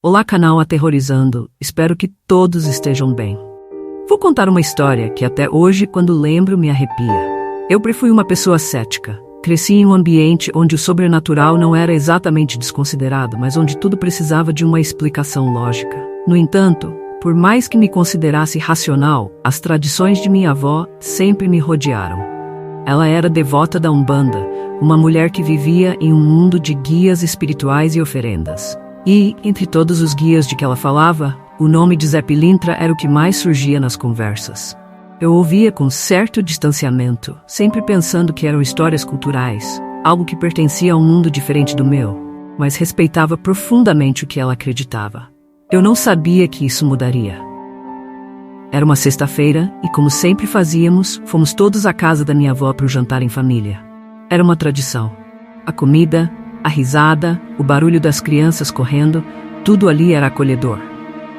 Olá, canal Aterrorizando, espero que todos estejam bem. Vou contar uma história que até hoje, quando lembro, me arrepia. Eu fui uma pessoa cética. Cresci em um ambiente onde o sobrenatural não era exatamente desconsiderado, mas onde tudo precisava de uma explicação lógica. No entanto, por mais que me considerasse racional, as tradições de minha avó sempre me rodearam. Ela era devota da Umbanda, uma mulher que vivia em um mundo de guias espirituais e oferendas. E, entre todos os guias de que ela falava, o nome de Zé Pilintra era o que mais surgia nas conversas. Eu ouvia com certo distanciamento, sempre pensando que eram histórias culturais, algo que pertencia a um mundo diferente do meu, mas respeitava profundamente o que ela acreditava. Eu não sabia que isso mudaria. Era uma sexta-feira e, como sempre fazíamos, fomos todos à casa da minha avó para o jantar em família. Era uma tradição. A comida, a risada, o barulho das crianças correndo, tudo ali era acolhedor.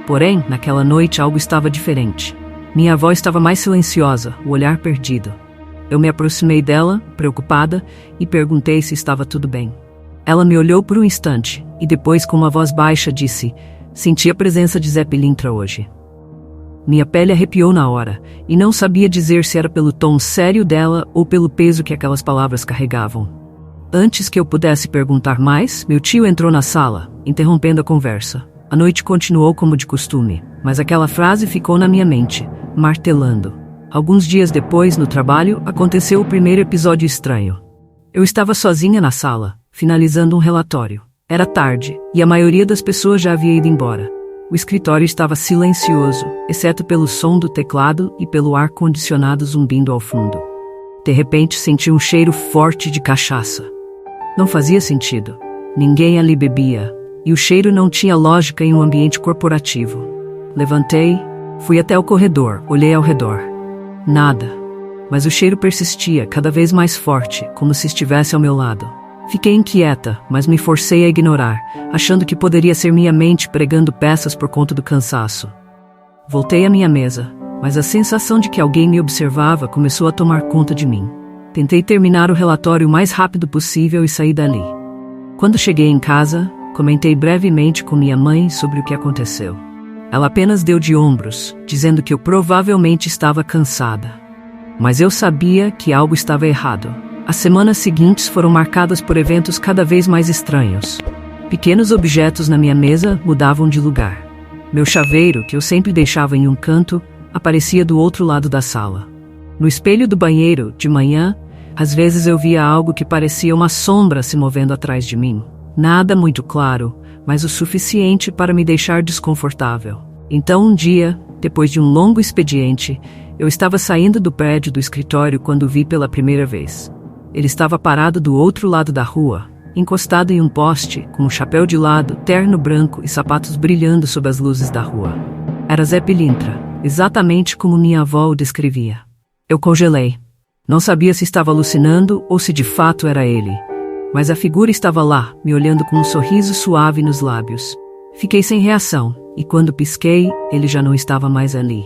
Porém, naquela noite algo estava diferente. Minha avó estava mais silenciosa, o olhar perdido. Eu me aproximei dela, preocupada, e perguntei se estava tudo bem. Ela me olhou por um instante, e depois com uma voz baixa disse: "Senti a presença de Zé Pilintra hoje." Minha pele arrepiou na hora, e não sabia dizer se era pelo tom sério dela ou pelo peso que aquelas palavras carregavam. Antes que eu pudesse perguntar mais, meu tio entrou na sala, interrompendo a conversa. A noite continuou como de costume, mas aquela frase ficou na minha mente, martelando. Alguns dias depois, no trabalho, aconteceu o primeiro episódio estranho. Eu estava sozinha na sala, finalizando um relatório. Era tarde, e a maioria das pessoas já havia ido embora. O escritório estava silencioso, exceto pelo som do teclado e pelo ar-condicionado zumbindo ao fundo. De repente, senti um cheiro forte de cachaça. Não fazia sentido. Ninguém ali bebia, e o cheiro não tinha lógica em um ambiente corporativo. Levantei, fui até o corredor, olhei ao redor. Nada. Mas o cheiro persistia, cada vez mais forte, como se estivesse ao meu lado. Fiquei inquieta, mas me forcei a ignorar, achando que poderia ser minha mente pregando peças por conta do cansaço. Voltei à minha mesa, mas a sensação de que alguém me observava começou a tomar conta de mim. Tentei terminar o relatório o mais rápido possível e saí dali. Quando cheguei em casa, comentei brevemente com minha mãe sobre o que aconteceu. Ela apenas deu de ombros, dizendo que eu provavelmente estava cansada. Mas eu sabia que algo estava errado. As semanas seguintes foram marcadas por eventos cada vez mais estranhos. Pequenos objetos na minha mesa mudavam de lugar. Meu chaveiro, que eu sempre deixava em um canto, aparecia do outro lado da sala. No espelho do banheiro, de manhã, às vezes eu via algo que parecia uma sombra se movendo atrás de mim. Nada muito claro, mas o suficiente para me deixar desconfortável. Então um dia, depois de um longo expediente, eu estava saindo do prédio do escritório quando o vi pela primeira vez. Ele estava parado do outro lado da rua, encostado em um poste, com um chapéu de lado, terno branco e sapatos brilhando sob as luzes da rua. Era Zé Pilintra, exatamente como minha avó o descrevia. Eu congelei. Não sabia se estava alucinando ou se de fato era ele. Mas a figura estava lá, me olhando com um sorriso suave nos lábios. Fiquei sem reação, e quando pisquei, ele já não estava mais ali.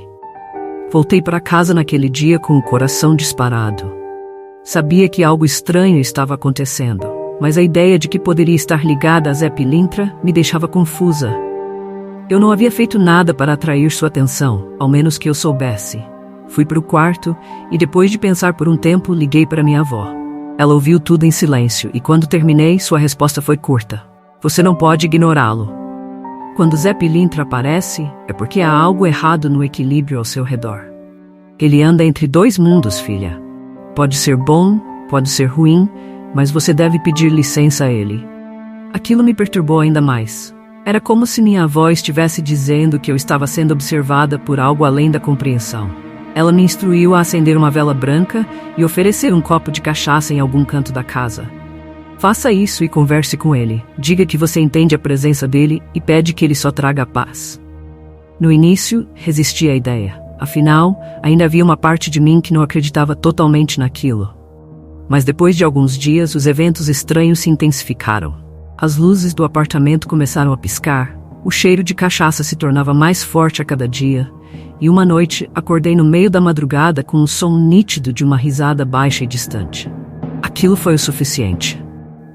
Voltei para casa naquele dia com o coração disparado. Sabia que algo estranho estava acontecendo, mas a ideia de que poderia estar ligada a Zé Pilintra me deixava confusa. Eu não havia feito nada para atrair sua atenção, ao menos que eu soubesse. Fui para o quarto e, depois de pensar por um tempo, liguei para minha avó. Ela ouviu tudo em silêncio e, quando terminei, sua resposta foi curta: "Você não pode ignorá-lo. Quando Zé Pilintra aparece, é porque há algo errado no equilíbrio ao seu redor. Ele anda entre dois mundos, filha. Pode ser bom, pode ser ruim, mas você deve pedir licença a ele." Aquilo me perturbou ainda mais. Era como se minha avó estivesse dizendo que eu estava sendo observada por algo além da compreensão. Ela me instruiu a acender uma vela branca e oferecer um copo de cachaça em algum canto da casa. "Faça isso e converse com ele. Diga que você entende a presença dele e pede que ele só traga a paz." No início, resisti à ideia. Afinal, ainda havia uma parte de mim que não acreditava totalmente naquilo. Mas depois de alguns dias, os eventos estranhos se intensificaram. As luzes do apartamento começaram a piscar, o cheiro de cachaça se tornava mais forte a cada dia, e uma noite acordei no meio da madrugada com um som nítido de uma risada baixa e distante. Aquilo foi o suficiente.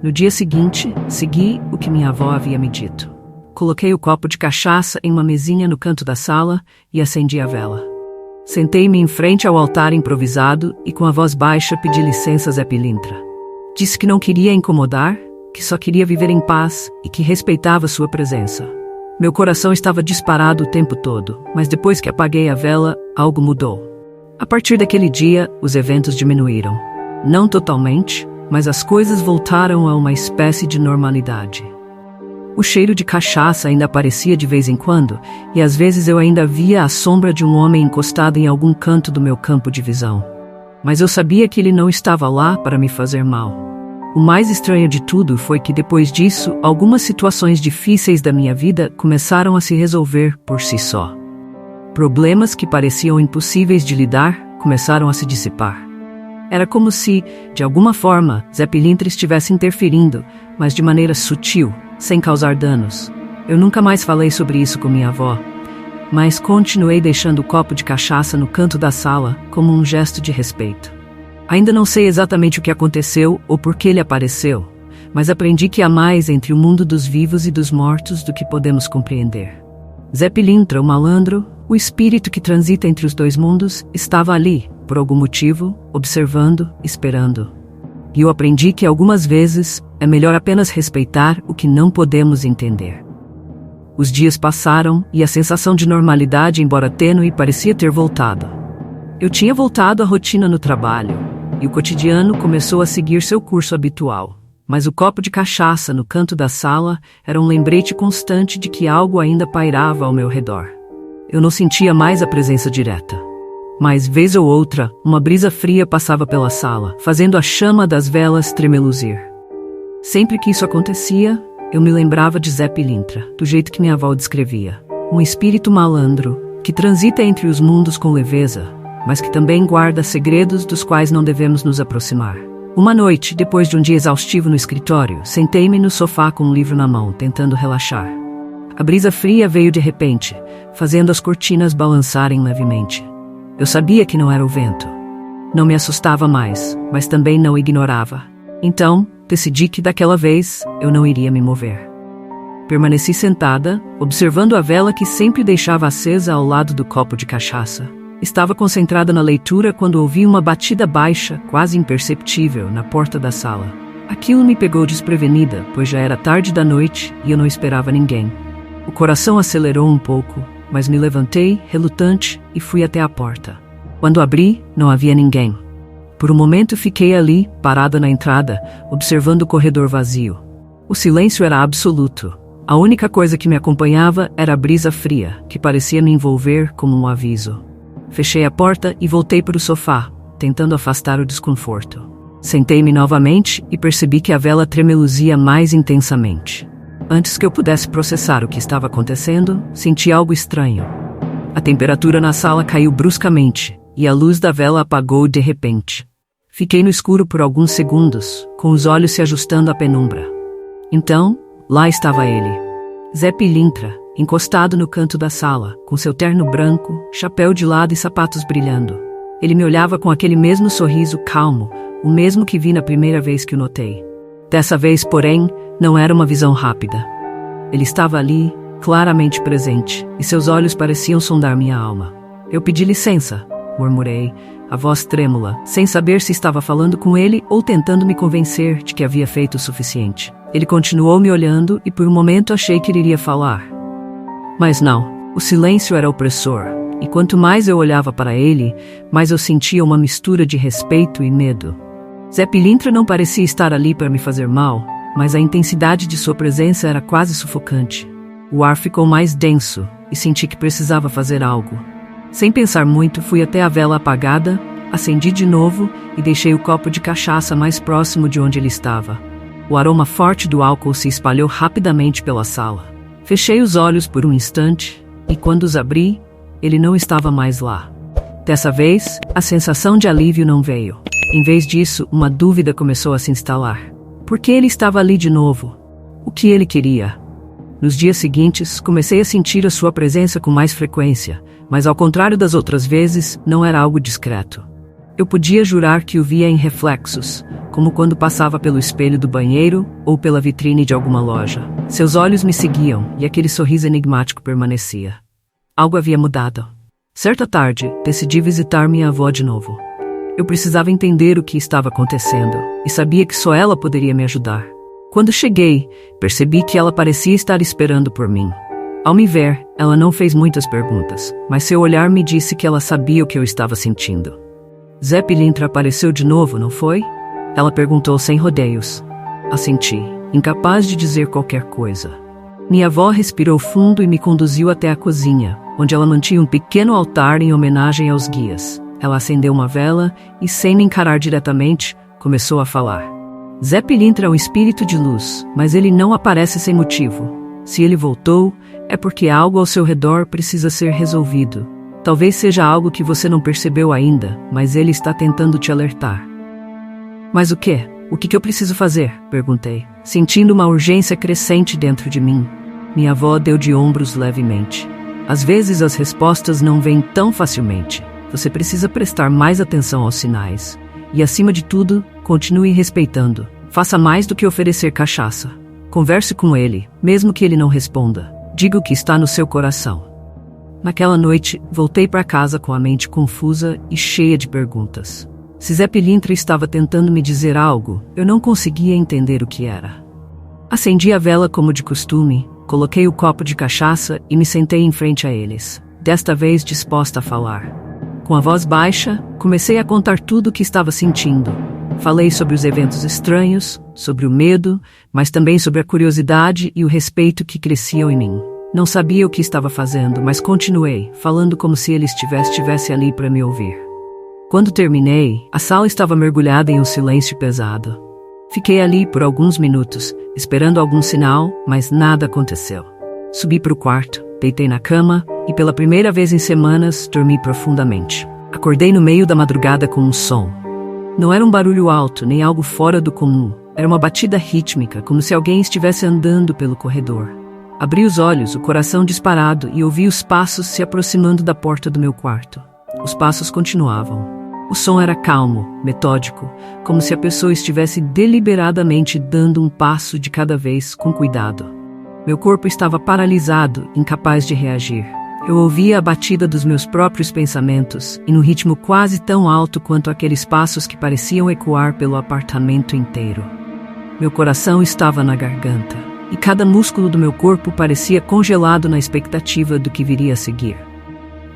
No dia seguinte, segui o que minha avó havia me dito. coloquei o copo de cachaça em uma mesinha no canto da sala e acendi a vela. Sentei-me em frente ao altar improvisado e com a voz baixa pedi licença a Zé Pilintra. Disse que não queria incomodar, que só queria viver em paz e que respeitava sua presença. Meu coração estava disparado o tempo todo, mas depois que apaguei a vela, algo mudou. A partir daquele dia, os eventos diminuíram. Não totalmente, mas as coisas voltaram a uma espécie de normalidade. O cheiro de cachaça ainda aparecia de vez em quando, e às vezes eu ainda via a sombra de um homem encostado em algum canto do meu campo de visão. Mas eu sabia que ele não estava lá para me fazer mal. O mais estranho de tudo foi que depois disso, algumas situações difíceis da minha vida começaram a se resolver por si só. Problemas que pareciam impossíveis de lidar começaram a se dissipar. Era como se, de alguma forma, Zé Pilintra estivesse interferindo, mas de maneira sutil, sem causar danos. Eu nunca mais falei sobre isso com minha avó, mas continuei deixando o copo de cachaça no canto da sala como um gesto de respeito. Ainda não sei exatamente o que aconteceu ou por que ele apareceu, mas aprendi que há mais entre o mundo dos vivos e dos mortos do que podemos compreender. Zé Pilintra, o malandro, o espírito que transita entre os dois mundos, estava ali, por algum motivo, observando, esperando. E eu aprendi que algumas vezes é melhor apenas respeitar o que não podemos entender. Os dias passaram e a sensação de normalidade, embora tênue, parecia ter voltado. Eu tinha voltado à rotina no trabalho, e o cotidiano começou a seguir seu curso habitual. Mas o copo de cachaça no canto da sala era um lembrete constante de que algo ainda pairava ao meu redor. Eu não sentia mais a presença direta. Mas, vez ou outra, uma brisa fria passava pela sala, fazendo a chama das velas tremeluzir. Sempre que isso acontecia, eu me lembrava de Zé Pilintra, do jeito que minha avó descrevia. Um espírito malandro, que transita entre os mundos com leveza, mas que também guarda segredos dos quais não devemos nos aproximar. Uma noite, depois de um dia exaustivo no escritório, sentei-me no sofá com um livro na mão, tentando relaxar. A brisa fria veio de repente, fazendo as cortinas balançarem levemente. Eu sabia que não era o vento. Não me assustava mais, mas também não ignorava. Então, decidi que daquela vez eu não iria me mover. Permaneci sentada, observando a vela que sempre deixava acesa ao lado do copo de cachaça. Estava concentrada na leitura quando ouvi uma batida baixa, quase imperceptível, na porta da sala. Aquilo me pegou desprevenida, pois já era tarde da noite e eu não esperava ninguém. O coração acelerou um pouco, mas me levantei, relutante, e fui até a porta. Quando abri, não havia ninguém. Por um momento fiquei ali, parada na entrada, observando o corredor vazio. O silêncio era absoluto. A única coisa que me acompanhava era a brisa fria, que parecia me envolver como um aviso. Fechei a porta e voltei para o sofá, tentando afastar o desconforto. Sentei-me novamente e percebi que a vela tremeluzia mais intensamente. Antes que eu pudesse processar o que estava acontecendo, senti algo estranho. A temperatura na sala caiu bruscamente e a luz da vela apagou de repente. Fiquei no escuro por alguns segundos, com os olhos se ajustando à penumbra. Então, lá estava ele. Zé Pilintra, encostado no canto da sala, com seu terno branco, chapéu de lado e sapatos brilhando. Ele me olhava com aquele mesmo sorriso calmo, o mesmo que vi na primeira vez que o notei. Dessa vez, porém, não era uma visão rápida. Ele estava ali, claramente presente, e seus olhos pareciam sondar minha alma. Eu pedi licença, murmurei, a voz trêmula, sem saber se estava falando com ele ou tentando me convencer de que havia feito o suficiente. Ele continuou me olhando e por um momento achei que ele iria falar. Mas não, o silêncio era opressor, e quanto mais eu olhava para ele, mais eu sentia uma mistura de respeito e medo. Zé Pilintra não parecia estar ali para me fazer mal, mas a intensidade de sua presença era quase sufocante. O ar ficou mais denso e senti que precisava fazer algo. Sem pensar muito, fui até a vela apagada, acendi de novo e deixei o copo de cachaça mais próximo de onde ele estava. O aroma forte do álcool se espalhou rapidamente pela sala. Fechei os olhos por um instante e, quando os abri, ele não estava mais lá. Dessa vez, a sensação de alívio não veio. Em vez disso, uma dúvida começou a se instalar. Por que ele estava ali de novo? O que ele queria? Nos dias seguintes, comecei a sentir a sua presença com mais frequência, mas ao contrário das outras vezes, não era algo discreto. Eu podia jurar que o via em reflexos, como quando passava pelo espelho do banheiro ou pela vitrine de alguma loja. Seus olhos me seguiam e aquele sorriso enigmático permanecia. Algo havia mudado. Certa tarde, decidi visitar minha avó de novo. Eu precisava entender o que estava acontecendo e sabia que só ela poderia me ajudar. Quando cheguei, percebi que ela parecia estar esperando por mim. Ao me ver, ela não fez muitas perguntas, mas seu olhar me disse que ela sabia o que eu estava sentindo. Zé Pilintra apareceu de novo, não foi? Ela perguntou sem rodeios. Assenti, incapaz de dizer qualquer coisa. Minha avó respirou fundo e me conduziu até a cozinha, onde ela mantinha um pequeno altar em homenagem aos guias. Ela acendeu uma vela e, sem me encarar diretamente, começou a falar. Zé Pilintra é um espírito de luz, mas ele não aparece sem motivo. Se ele voltou, é porque algo ao seu redor precisa ser resolvido. Talvez seja algo que você não percebeu ainda, mas ele está tentando te alertar. Mas o quê? O que eu preciso fazer? Perguntei, sentindo uma urgência crescente dentro de mim. Minha avó deu de ombros levemente. Às vezes as respostas não vêm tão facilmente. Você precisa prestar mais atenção aos sinais. E, acima de tudo, continue respeitando. Faça mais do que oferecer cachaça. Converse com ele, mesmo que ele não responda. Diga o que está no seu coração. Naquela noite, voltei para casa com a mente confusa e cheia de perguntas. Se Zé Pilintra estava tentando me dizer algo, eu não conseguia entender o que era. Acendi a vela como de costume, coloquei o copo de cachaça e me sentei em frente a eles, desta vez disposta a falar. Com a voz baixa, comecei a contar tudo o que estava sentindo. Falei sobre os eventos estranhos, sobre o medo, mas também sobre a curiosidade e o respeito que cresciam em mim. Não sabia o que estava fazendo, mas continuei, falando como se ele estivesse ali para me ouvir. Quando terminei, a sala estava mergulhada em um silêncio pesado. Fiquei ali por alguns minutos, esperando algum sinal, mas nada aconteceu. Subi para o quarto, deitei na cama e pela primeira vez em semanas dormi profundamente. Acordei no meio da madrugada com um som. Não era um barulho alto, nem algo fora do comum. Era uma batida rítmica, como se alguém estivesse andando pelo corredor. Abri os olhos, o coração disparado, e ouvi os passos se aproximando da porta do meu quarto. Os passos continuavam. O som era calmo, metódico, como se a pessoa estivesse deliberadamente dando um passo de cada vez, com cuidado. Meu corpo estava paralisado, incapaz de reagir. Eu ouvia a batida dos meus próprios pensamentos, e num ritmo quase tão alto quanto aqueles passos que pareciam ecoar pelo apartamento inteiro. Meu coração estava na garganta, e cada músculo do meu corpo parecia congelado na expectativa do que viria a seguir.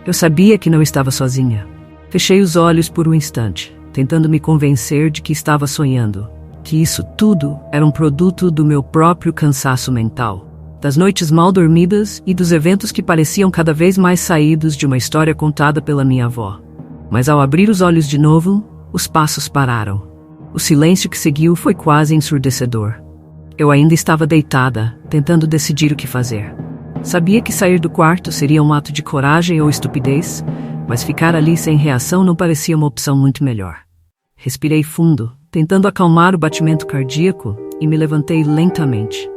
Eu sabia que não estava sozinha. Fechei os olhos por um instante, tentando me convencer de que estava sonhando, que isso tudo era um produto do meu próprio cansaço mental, das noites mal dormidas e dos eventos que pareciam cada vez mais saídos de uma história contada pela minha avó. Mas ao abrir os olhos de novo, os passos pararam. O silêncio que seguiu foi quase ensurdecedor. Eu ainda estava deitada, tentando decidir o que fazer. Sabia que sair do quarto seria um ato de coragem ou estupidez, mas ficar ali sem reação não parecia uma opção muito melhor. Respirei fundo, tentando acalmar o batimento cardíaco, e me levantei lentamente.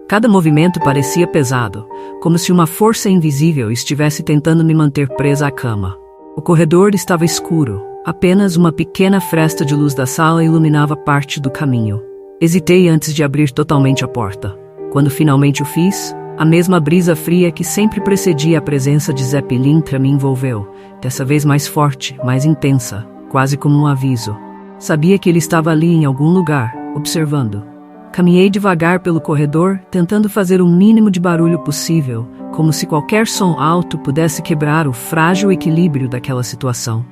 Cada movimento parecia pesado, como se uma força invisível estivesse tentando me manter presa à cama. O corredor estava escuro, apenas uma pequena fresta de luz da sala iluminava parte do caminho. Hesitei antes de abrir totalmente a porta. Quando finalmente o fiz, a mesma brisa fria que sempre precedia a presença de Zé Pilintra me envolveu, dessa vez mais forte, mais intensa, quase como um aviso. Sabia que ele estava ali em algum lugar, observando. Caminhei devagar pelo corredor, tentando fazer o mínimo de barulho possível, como se qualquer som alto pudesse quebrar o frágil equilíbrio daquela situação.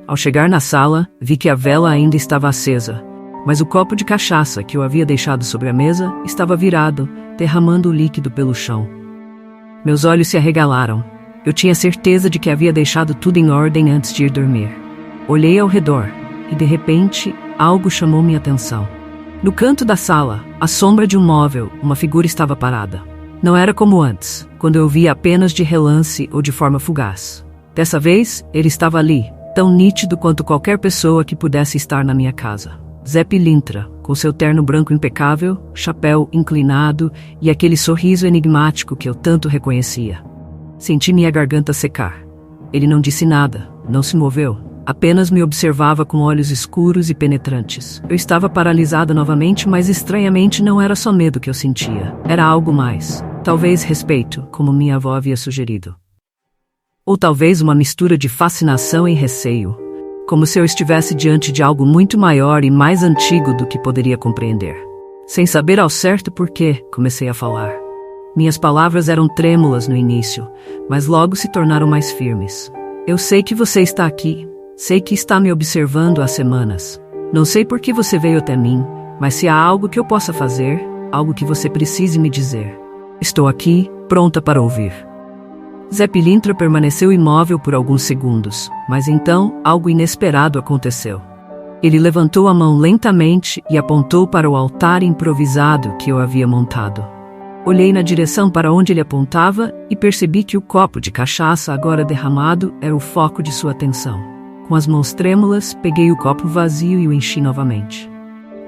Ao chegar na sala, vi que a vela ainda estava acesa, mas o copo de cachaça que eu havia deixado sobre a mesa estava virado, derramando o líquido pelo chão. Meus olhos se arregalaram. Eu tinha certeza de que havia deixado tudo em ordem antes de ir dormir. Olhei ao redor e, de repente, algo chamou minha atenção. No canto da sala, à sombra de um móvel, uma figura estava parada. Não era como antes, quando eu via apenas de relance ou de forma fugaz. Dessa vez, ele estava ali, tão nítido quanto qualquer pessoa que pudesse estar na minha casa. Zé Pilintra, com seu terno branco impecável, chapéu inclinado e aquele sorriso enigmático que eu tanto reconhecia. Senti minha garganta secar. Ele não disse nada, não se moveu, Apenas me observava com olhos escuros e penetrantes. Eu estava paralisada novamente, mas estranhamente não era só medo que eu sentia. Era algo mais. Talvez respeito, como minha avó havia sugerido. Ou talvez uma mistura de fascinação e receio. Como se eu estivesse diante de algo muito maior e mais antigo do que poderia compreender. Sem saber ao certo por quê, comecei a falar. Minhas palavras eram trêmulas no início, mas logo se tornaram mais firmes. Eu sei que você está aqui. Sei que está me observando há semanas. Não sei por que você veio até mim, mas se há algo que eu possa fazer, algo que você precise me dizer. Estou aqui, pronta para ouvir. Zé Pilintra permaneceu imóvel por alguns segundos, mas então algo inesperado aconteceu. Ele levantou a mão lentamente e apontou para o altar improvisado que eu havia montado. Olhei na direção para onde ele apontava e percebi que o copo de cachaça agora derramado era o foco de sua atenção. Com as mãos trêmulas, peguei o copo vazio e o enchi novamente.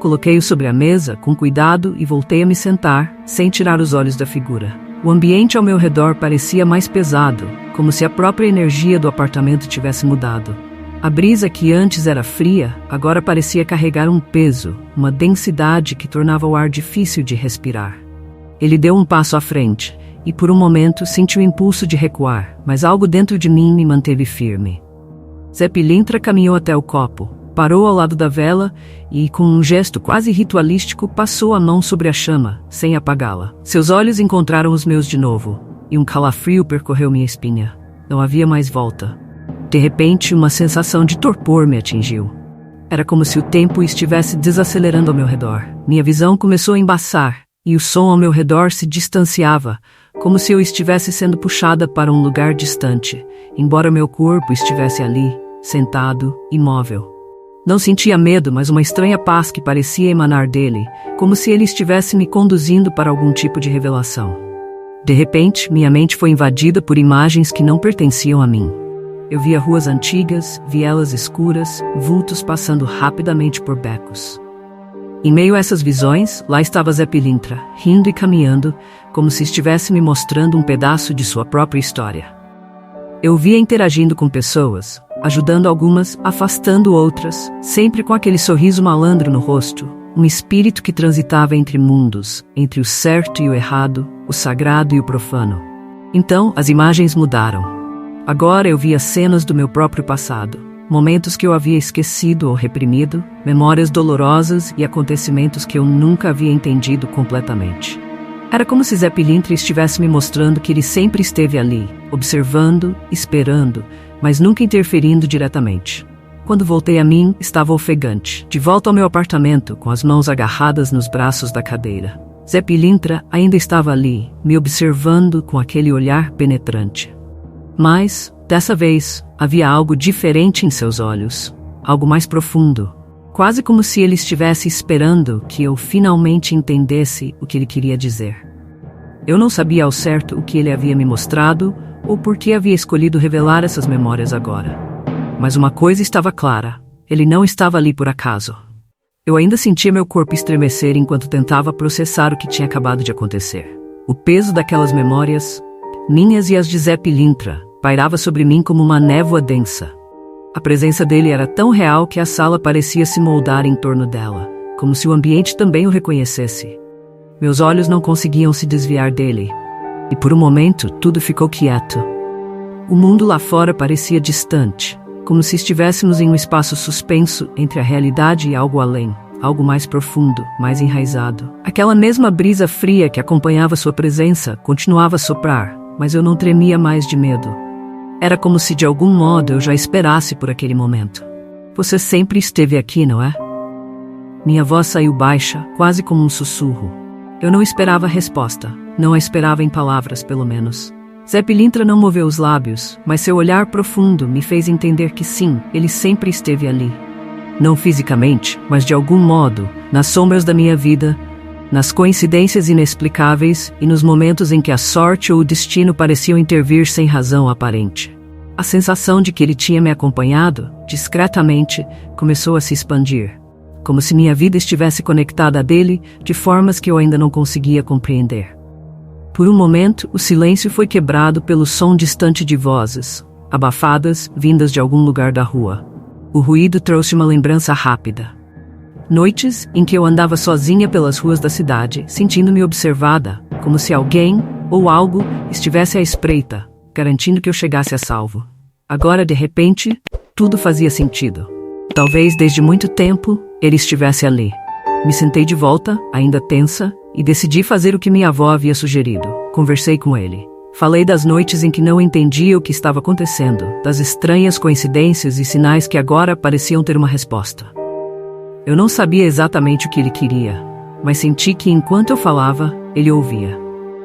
Coloquei-o sobre a mesa, com cuidado, e voltei a me sentar, sem tirar os olhos da figura. O ambiente ao meu redor parecia mais pesado, como se a própria energia do apartamento tivesse mudado. A brisa que antes era fria, agora parecia carregar um peso, uma densidade que tornava o ar difícil de respirar. Ele deu um passo à frente, e por um momento senti o impulso de recuar, mas algo dentro de mim me manteve firme. Zé Pilintra caminhou até o copo, parou ao lado da vela e, com um gesto quase ritualístico, passou a mão sobre a chama, sem apagá-la. Seus olhos encontraram os meus de novo, e um calafrio percorreu minha espinha. Não havia mais volta. De repente, uma sensação de torpor me atingiu. Era como se o tempo estivesse desacelerando ao meu redor. Minha visão começou a embaçar, e o som ao meu redor se distanciava, como se eu estivesse sendo puxada para um lugar distante, embora meu corpo estivesse ali, sentado, imóvel. Não sentia medo, mas uma estranha paz que parecia emanar dele, como se ele estivesse me conduzindo para algum tipo de revelação. De repente, minha mente foi invadida por imagens que não pertenciam a mim. Eu via ruas antigas, vielas escuras, vultos passando rapidamente por becos. Em meio a essas visões, lá estava Zé Pilintra, rindo e caminhando, como se estivesse me mostrando um pedaço de sua própria história. Eu via interagindo com pessoas, ajudando algumas, afastando outras, sempre com aquele sorriso malandro no rosto, um espírito que transitava entre mundos, entre o certo e o errado, o sagrado e o profano. Então, as imagens mudaram. Agora eu via cenas do meu próprio passado, momentos que eu havia esquecido ou reprimido, memórias dolorosas e acontecimentos que eu nunca havia entendido completamente. Era como se Zé Pilintra estivesse me mostrando que ele sempre esteve ali, observando, esperando, mas nunca interferindo diretamente. Quando voltei a mim, estava ofegante, de volta ao meu apartamento, com as mãos agarradas nos braços da cadeira. Zé Pilintra ainda estava ali, me observando com aquele olhar penetrante. Mas, dessa vez, havia algo diferente em seus olhos, algo mais profundo, quase como se ele estivesse esperando que eu finalmente entendesse o que ele queria dizer. Eu não sabia ao certo o que ele havia me mostrado ou por que havia escolhido revelar essas memórias agora. Mas uma coisa estava clara, ele não estava ali por acaso. Eu ainda sentia meu corpo estremecer enquanto tentava processar o que tinha acabado de acontecer. O peso daquelas memórias, minhas e as de Zé Pilintra, pairava sobre mim como uma névoa densa. A presença dele era tão real que a sala parecia se moldar em torno dela, como se o ambiente também o reconhecesse. Meus olhos não conseguiam se desviar dele, e por um momento tudo ficou quieto. O mundo lá fora parecia distante, como se estivéssemos em um espaço suspenso entre a realidade e algo além, algo mais profundo, mais enraizado. Aquela mesma brisa fria que acompanhava sua presença continuava a soprar, mas eu não tremia mais de medo. Era como se de algum modo eu já esperasse por aquele momento. Você sempre esteve aqui, não é? Minha voz saiu baixa, quase como um sussurro. Eu não esperava a resposta, não a esperava em palavras, pelo menos. Zé Pilintra não moveu os lábios, mas seu olhar profundo me fez entender que sim, ele sempre esteve ali. Não fisicamente, mas de algum modo, nas sombras da minha vida, nas coincidências inexplicáveis e nos momentos em que a sorte ou o destino pareciam intervir sem razão aparente. A sensação de que ele tinha me acompanhado, discretamente, começou a se expandir, como se minha vida estivesse conectada à dele de formas que eu ainda não conseguia compreender. Por um momento, o silêncio foi quebrado pelo som distante de vozes, abafadas, vindas de algum lugar da rua. O ruído trouxe uma lembrança rápida. Noites em que eu andava sozinha pelas ruas da cidade, sentindo-me observada, como se alguém ou algo estivesse à espreita, garantindo que eu chegasse a salvo. Agora, de repente, tudo fazia sentido. Talvez desde muito tempo ele estivesse ali. Me sentei de volta, ainda tensa, e decidi fazer o que minha avó havia sugerido. Conversei com ele. Falei das noites em que não entendia o que estava acontecendo, das estranhas coincidências e sinais que agora pareciam ter uma resposta. Eu não sabia exatamente o que ele queria, mas senti que enquanto eu falava, ele ouvia.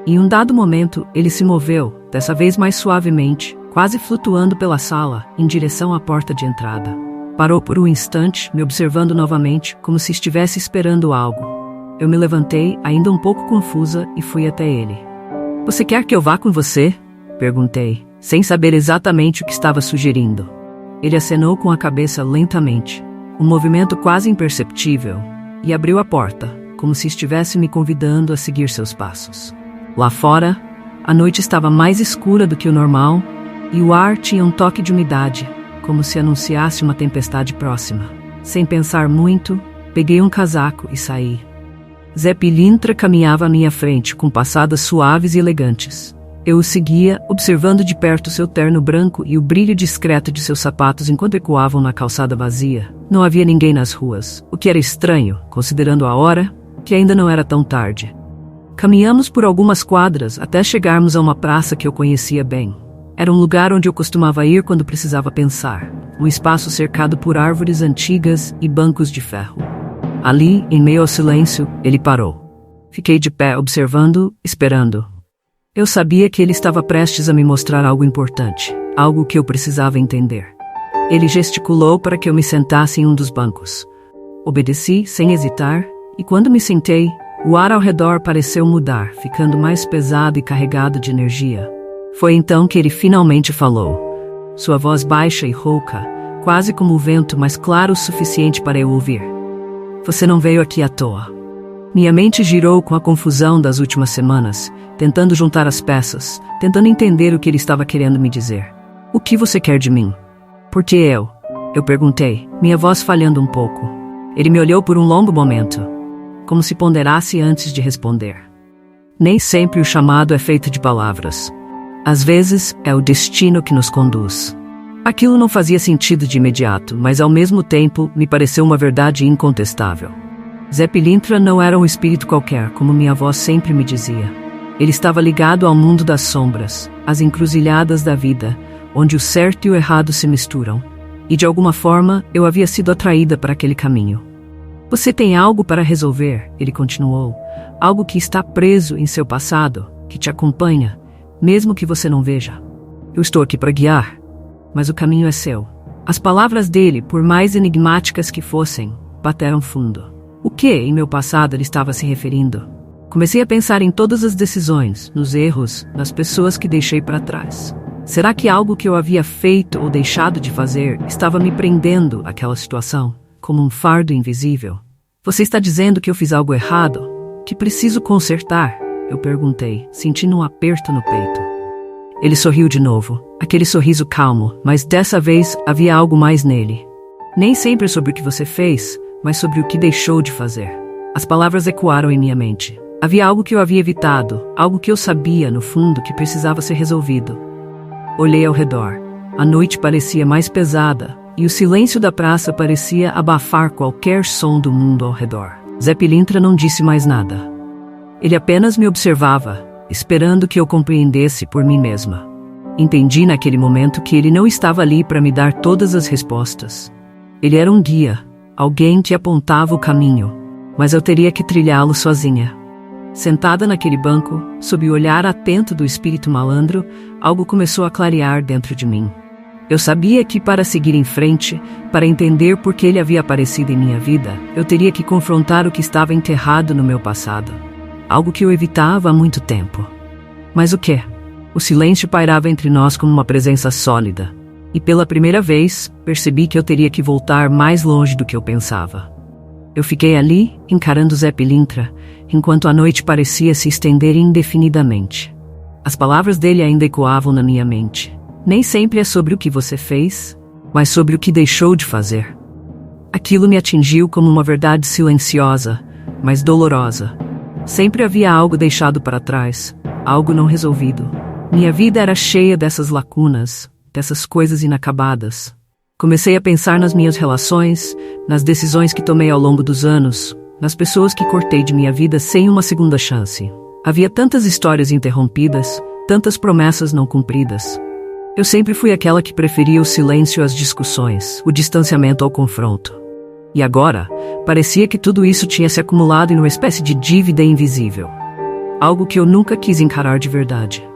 Em um dado momento, ele se moveu, dessa vez mais suavemente, quase flutuando pela sala, em direção à porta de entrada. Parou por um instante, me observando novamente, como se estivesse esperando algo. Eu me levantei, ainda um pouco confusa, e fui até ele. "Você quer que eu vá com você?" perguntei, sem saber exatamente o que estava sugerindo. Ele acenou com a cabeça lentamente, um movimento quase imperceptível, e abriu a porta, como se estivesse me convidando a seguir seus passos. Lá fora, a noite estava mais escura do que o normal, e o ar tinha um toque de umidade, como se anunciasse uma tempestade próxima. Sem pensar muito, peguei um casaco e saí. Zé Pilintra caminhava à minha frente, com passadas suaves e elegantes. Eu o seguia, observando de perto seu terno branco e o brilho discreto de seus sapatos enquanto ecoavam na calçada vazia. Não havia ninguém nas ruas, o que era estranho, considerando a hora, que ainda não era tão tarde. Caminhamos por algumas quadras até chegarmos a uma praça que eu conhecia bem. Era um lugar onde eu costumava ir quando precisava pensar, um espaço cercado por árvores antigas e bancos de ferro. Ali, em meio ao silêncio, ele parou. Fiquei de pé, observando, esperando. Eu sabia que ele estava prestes a me mostrar algo importante, algo que eu precisava entender. Ele gesticulou para que eu me sentasse em um dos bancos. Obedeci, sem hesitar, e quando me sentei, o ar ao redor pareceu mudar, ficando mais pesado e carregado de energia. Foi então que ele finalmente falou. Sua voz baixa e rouca, quase como o vento, mas claro o suficiente para eu ouvir. "Você não veio aqui à toa." Minha mente girou com a confusão das últimas semanas, tentando juntar as peças, tentando entender o que ele estava querendo me dizer. "O que você quer de mim?" "Por que eu?" eu perguntei, minha voz falhando um pouco. Ele me olhou por um longo momento, como se ponderasse antes de responder. Nem sempre o chamado é feito de palavras. Às vezes, é o destino que nos conduz. Aquilo não fazia sentido de imediato, mas ao mesmo tempo me pareceu uma verdade incontestável. Zé Pilintra não era um espírito qualquer, como minha avó sempre me dizia. Ele estava ligado ao mundo das sombras, às encruzilhadas da vida, onde o certo e o errado se misturam. E de alguma forma, eu havia sido atraída para aquele caminho. "Você tem algo para resolver", ele continuou. "Algo que está preso em seu passado, que te acompanha, mesmo que você não veja. Eu estou aqui para guiar, mas o caminho é seu." As palavras dele, por mais enigmáticas que fossem, bateram fundo. O que, em meu passado, ele estava se referindo? Comecei a pensar em todas as decisões, nos erros, nas pessoas que deixei para trás. Será que algo que eu havia feito ou deixado de fazer estava me prendendo àquela situação, como um fardo invisível? "Você está dizendo que eu fiz algo errado? Que preciso consertar?" eu perguntei, sentindo um aperto no peito. Ele sorriu de novo, aquele sorriso calmo, mas dessa vez havia algo mais nele. "Nem sempre sobre o que você fez, mas sobre o que deixou de fazer." As palavras ecoaram em minha mente. Havia algo que eu havia evitado, algo que eu sabia, no fundo, que precisava ser resolvido. Olhei ao redor. A noite parecia mais pesada, e o silêncio da praça parecia abafar qualquer som do mundo ao redor. Zé Pilintra não disse mais nada. Ele apenas me observava, esperando que eu compreendesse por mim mesma. Entendi naquele momento que ele não estava ali para me dar todas as respostas. Ele era um guia, alguém que apontava o caminho, mas eu teria que trilhá-lo sozinha. Sentada naquele banco, sob o olhar atento do espírito malandro, algo começou a clarear dentro de mim. Eu sabia que para seguir em frente, para entender por que ele havia aparecido em minha vida, eu teria que confrontar o que estava enterrado no meu passado. Algo que eu evitava há muito tempo. Mas o quê? O silêncio pairava entre nós como uma presença sólida. E pela primeira vez, percebi que eu teria que voltar mais longe do que eu pensava. Eu fiquei ali, encarando Zé Pilintra, enquanto a noite parecia se estender indefinidamente. As palavras dele ainda ecoavam na minha mente. Nem sempre é sobre o que você fez, mas sobre o que deixou de fazer. Aquilo me atingiu como uma verdade silenciosa, mas dolorosa. Sempre havia algo deixado para trás, algo não resolvido. Minha vida era cheia dessas lacunas, dessas coisas inacabadas. Comecei a pensar nas minhas relações, nas decisões que tomei ao longo dos anos, nas pessoas que cortei de minha vida sem uma segunda chance. Havia tantas histórias interrompidas, tantas promessas não cumpridas. Eu sempre fui aquela que preferia o silêncio às discussões, o distanciamento ao confronto. E agora, parecia que tudo isso tinha se acumulado em uma espécie de dívida invisível. Algo que eu nunca quis encarar de verdade.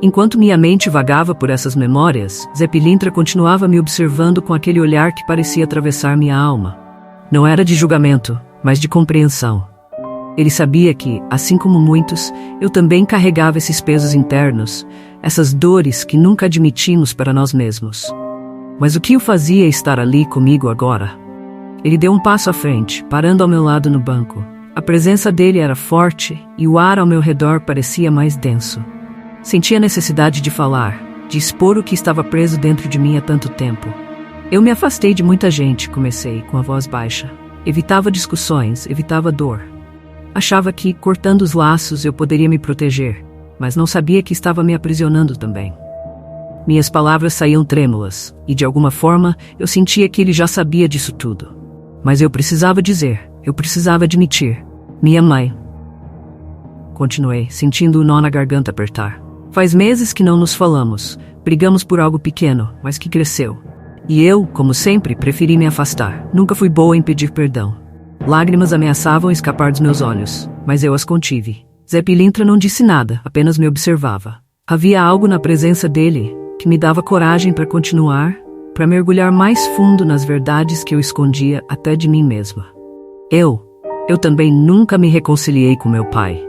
Enquanto minha mente vagava por essas memórias, Zé Pilintra continuava me observando com aquele olhar que parecia atravessar minha alma. Não era de julgamento, mas de compreensão. Ele sabia que, assim como muitos, eu também carregava esses pesos internos, essas dores que nunca admitimos para nós mesmos. Mas o que o fazia estar ali comigo agora? Ele deu um passo à frente, parando ao meu lado no banco. A presença dele era forte e o ar ao meu redor parecia mais denso. Senti a necessidade de falar, de expor o que estava preso dentro de mim há tanto tempo. Eu me afastei de muita gente, comecei, com a voz baixa. Evitava discussões, evitava dor. Achava que, cortando os laços, eu poderia me proteger, mas não sabia que estava me aprisionando também. Minhas palavras saíam trêmulas, e de alguma forma eu sentia que ele já sabia disso tudo. Mas eu precisava dizer, eu precisava admitir. Minha mãe. Continuei, sentindo o nó na garganta apertar. Faz meses que não nos falamos, brigamos por algo pequeno, mas que cresceu. E eu, como sempre, preferi me afastar. Nunca fui boa em pedir perdão. Lágrimas ameaçavam escapar dos meus olhos, mas eu as contive. Zé Pilintra não disse nada, apenas me observava. Havia algo na presença dele que me dava coragem para continuar, para mergulhar mais fundo nas verdades que eu escondia até de mim mesma. Eu também nunca me reconciliei com meu pai.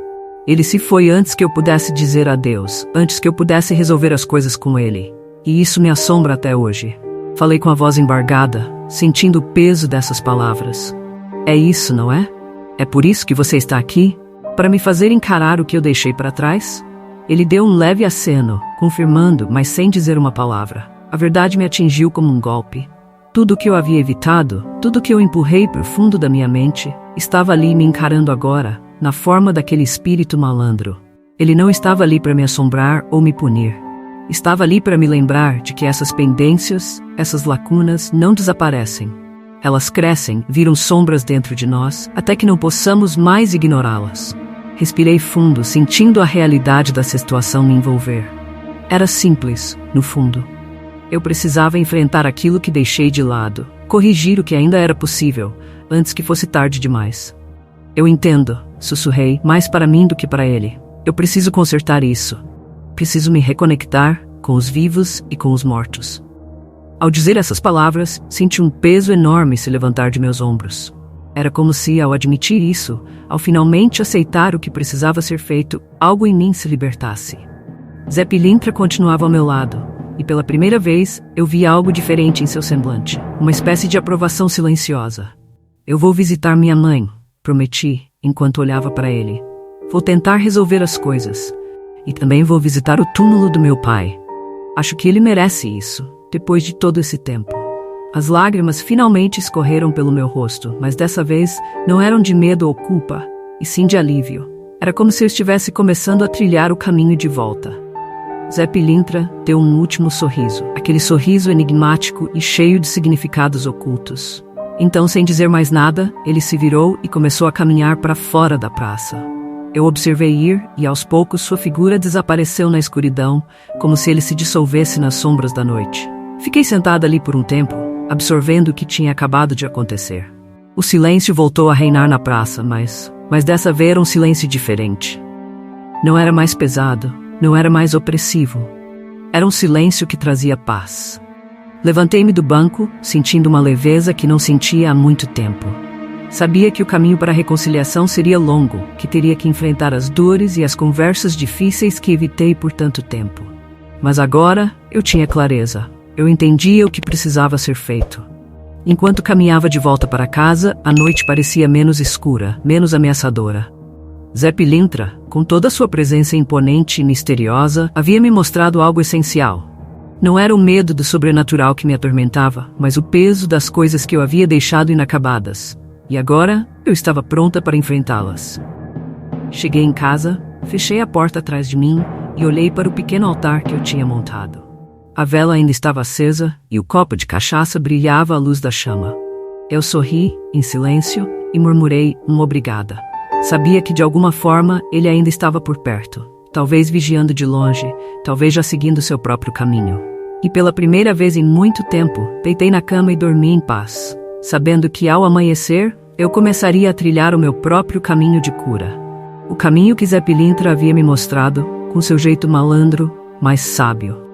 Ele se foi antes que eu pudesse dizer adeus, antes que eu pudesse resolver as coisas com ele. E isso me assombra até hoje. Falei com a voz embargada, sentindo o peso dessas palavras. É isso, não é? É por isso que você está aqui? Para me fazer encarar o que eu deixei para trás? Ele deu um leve aceno, confirmando, mas sem dizer uma palavra. A verdade me atingiu como um golpe. Tudo o que eu havia evitado, tudo o que eu empurrei para o fundo da minha mente, estava ali me encarando agora, na forma daquele espírito malandro. Ele não estava ali para me assombrar ou me punir. Estava ali para me lembrar de que essas pendências, essas lacunas não desaparecem. Elas crescem, viram sombras dentro de nós, até que não possamos mais ignorá-las. Respirei fundo, sentindo a realidade da situação me envolver. Era simples, no fundo. Eu precisava enfrentar aquilo que deixei de lado, corrigir o que ainda era possível, antes que fosse tarde demais. Eu entendo, sussurrei, mais para mim do que para ele. Eu preciso consertar isso. Preciso me reconectar com os vivos e com os mortos. Ao dizer essas palavras, senti um peso enorme se levantar de meus ombros. Era como se, ao admitir isso, ao finalmente aceitar o que precisava ser feito, algo em mim se libertasse. Zé Pilintra continuava ao meu lado, e pela primeira vez eu vi algo diferente em seu semblante, uma espécie de aprovação silenciosa. Eu vou visitar minha mãe, prometi, enquanto olhava para ele. Vou tentar resolver as coisas. E também vou visitar o túmulo do meu pai. Acho que ele merece isso, depois de todo esse tempo. As lágrimas finalmente escorreram pelo meu rosto, mas dessa vez não eram de medo ou culpa, e sim de alívio. Era como se eu estivesse começando a trilhar o caminho de volta. Zé Pilintra deu um último sorriso, aquele sorriso enigmático e cheio de significados ocultos. Então, sem dizer mais nada, ele se virou e começou a caminhar para fora da praça. Eu observei ir e, aos poucos, sua figura desapareceu na escuridão, como se ele se dissolvesse nas sombras da noite. Fiquei sentada ali por um tempo, absorvendo o que tinha acabado de acontecer. O silêncio voltou a reinar na praça, mas dessa vez era um silêncio diferente. Não era mais pesado, não era mais opressivo. Era um silêncio que trazia paz. Levantei-me do banco, sentindo uma leveza que não sentia há muito tempo. Sabia que o caminho para a reconciliação seria longo, que teria que enfrentar as dores e as conversas difíceis que evitei por tanto tempo. Mas agora eu tinha clareza. Eu entendia o que precisava ser feito. Enquanto caminhava de volta para casa, a noite parecia menos escura, menos ameaçadora. Zé Pilintra, com toda a sua presença imponente e misteriosa, havia me mostrado algo essencial. Não era o medo do sobrenatural que me atormentava, mas o peso das coisas que eu havia deixado inacabadas. E agora, eu estava pronta para enfrentá-las. Cheguei em casa, fechei a porta atrás de mim e olhei para o pequeno altar que eu tinha montado. A vela ainda estava acesa e o copo de cachaça brilhava à luz da chama. Eu sorri, em silêncio, e murmurei obrigada. Sabia que de alguma forma ele ainda estava por perto, talvez vigiando de longe, talvez já seguindo seu próprio caminho. E pela primeira vez em muito tempo, deitei na cama e dormi em paz, sabendo que ao amanhecer, eu começaria a trilhar o meu próprio caminho de cura. O caminho que Zé Pilintra havia me mostrado, com seu jeito malandro, mas sábio.